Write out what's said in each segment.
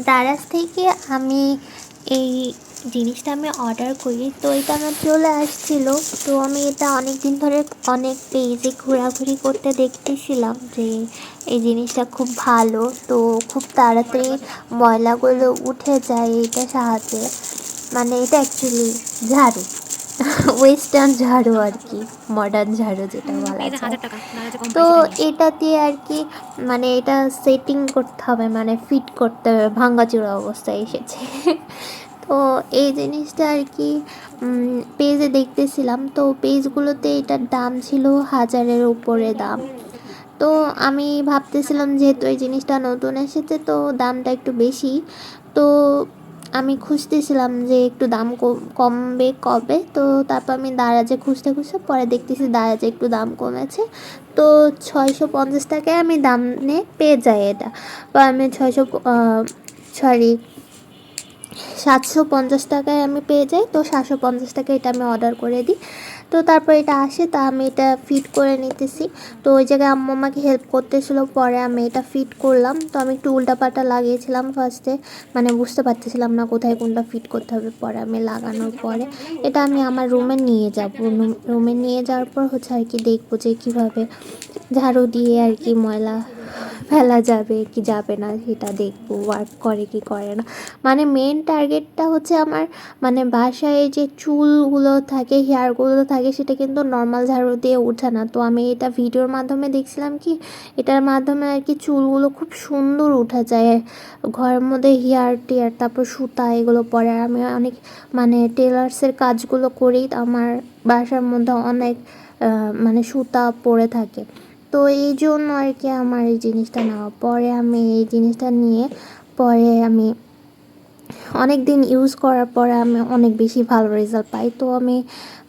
দারাজ থেকে আমি এই জিনিসটা অর্ডার করি, তো এটা আমার চলে আসছিলো। তো আমি এটা অনেক দিন ধরে অনেক পেজে ঘোরাঘুরি করতে দেখতেছিলাম যে এই জিনিসটা খুব ভালো, তো খুব তাড়াতাড়ি ময়লাগুলো উঠে যায় এইটা সাহায্যে। মানে এটা অ্যাকচুয়ালি ঝাড়ু, ওয়েস্টার্ন ঝাড়ু আর কি, মডার্ন ঝাড়ু যেটা বলা যায়। তো এটা দিয়ে আর কি মানে এটা সেটিং করতে হবে, মানে ফিট করতে হবে, ভাঙাচোরা অবস্থায় এসেছে। তো এই জিনিসটা আর কি পেজে দেখতেছিলাম, তো পেজগুলোতে এটার দাম ছিল 1000-এর উপরে দাম। তো আমি ভাবতেছিলাম যেহেতু এই জিনিসটা নতুন এসেছে তো দামটা একটু বেশি, তো আমি খুঁজতেছিলাম যে একটু দাম কমবে কবে। তো তারপর আমি দারাজে খুঁজতে খুঁজতে পরে দেখতেছি দারাজে একটু দাম কমেছে, তো 650 টাকায় আমি দামে পেয়ে যাই এটা। বা আমি 750 টাকায় আমি পেয়ে যাই, তো 750 টাকায় এটা আমি অর্ডার করে দিই। তো তারপর এটা আসে, তা আমি এটা ফিট করে নিতেছি। তো ওই জায়গায় আম্মু আমাকে হেল্প করতেছিল, পরে আমি এটা ফিট করলাম। তো আমি একটু উল্টাপাল্টা লাগিয়েছিলাম ফার্স্টে, মানে বুঝতে পারতেছিলাম না কোথায় কোনটা ফিট করতে হবে। পরে আমি লাগানোর পরে এটা আমি আমার রুমে নিয়ে যাব, রুমে নিয়ে যাওয়ার পর হচ্ছে আর কি দেখবো যে কীভাবে ঝাড়ু দিয়ে আর কি ময়লা ফেলা যাবে কি যাবে না সেটা দেখবো, ওয়ার্ক করে কি করে না। মানে মেন টার্গেটটা হচ্ছে আমার, মানে বাসায় যে চুলগুলো থাকে, হেয়ারগুলো থাকে, সেটা কিন্তু নর্মাল ঝাড়ু দিয়ে ওঠে না। তো আমি এটা ভিডিওর মাধ্যমে দেখছিলাম কি এটার মাধ্যমে আর কি চুলগুলো খুব সুন্দর উঠে যায় ঘরের মধ্যে, হেয়ার টেয়ার তারপর সুতা এগুলো পরে। আর আমি অনেক মানে টেলার্সের কাজগুলো করি, আমার বাসার মধ্যে অনেক মানে সুতা পরে থাকে। তো এই জন্য আর কি আমার এই জিনিসটা নেওয়া। পরে আমি এই জিনিসটা নিয়ে পরে আমি অনেক দিন ইউজ করার পরে আমি অনেক বেশি ভালো রেজাল্ট পাই। তো আমি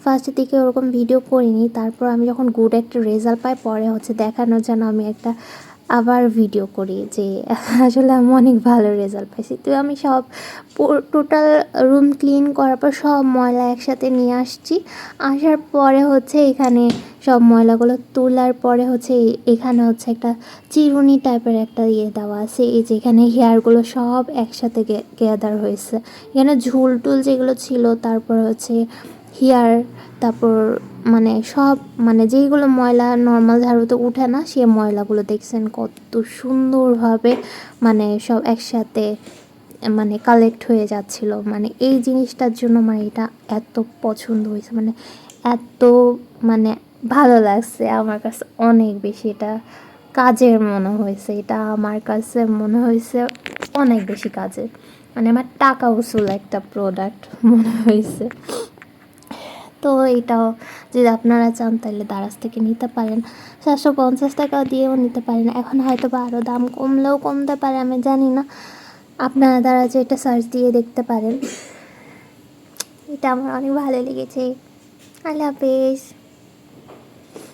ফার্স্টের দিকে ওরকম ভিডিও করিনি, তারপর আমি যখন গুড একটা রেজাল্ট পাই পরে হচ্ছে দেখানোর জন্য আমি একটা আবার ভিডিও করি যে আসলে আমি অনেক ভালো রেজাল্ট পাইছি। তো আমি সব টোটাল রুম ক্লিন করার পর সব ময়লা একসাথে নিয়ে আসছি। আসার পরে হচ্ছে এখানে সব ময়লাগুলো তোলার পরে হচ্ছে এখানে হচ্ছে একটা চিরুনি টাইপের একটা দেওয়া আছে, এই যে এখানে হেয়ারগুলো সব একসাথে গ্যাদার হয়েছে। এখানে ঝুল টুল যেগুলো ছিল, তারপর হচ্ছে হেয়ার, তারপর মানে সব মানে যেইগুলো ময়লা নর্মাল ঝাড়ুতে উঠে না, সে ময়লাগুলো দেখছেন কত সুন্দরভাবে মানে সব একসাথে মানে কালেক্ট হয়ে যাচ্ছিল। মানে এই জিনিসটার জন্য আমার এটা এত পছন্দ হয়েছে, মানে এত মানে ভালো লাগছে আমার কাছে অনেক বেশি। এটা কাজের মনে হয়েছে, এটা আমার কাছে মনে হয়েছে অনেক বেশি কাজের, মানে আমার টাকা উসুল একটা প্রোডাক্ট মনে হয়েছে। তো এটাও যদি আপনারা চান তাহলে দারাজ থেকে নিতে পারেন, 750 টাকা দিয়েও নিতে পারেন। এখন হয়তো বা আরও দাম কমলেও কমতে পারে, আমি জানি না। আপনারা দারাজে এটা সার্চ দিয়ে দেখতে পারেন। এটা আমার অনেক ভালো লেগেছে। আল্লাহ হাফেজ।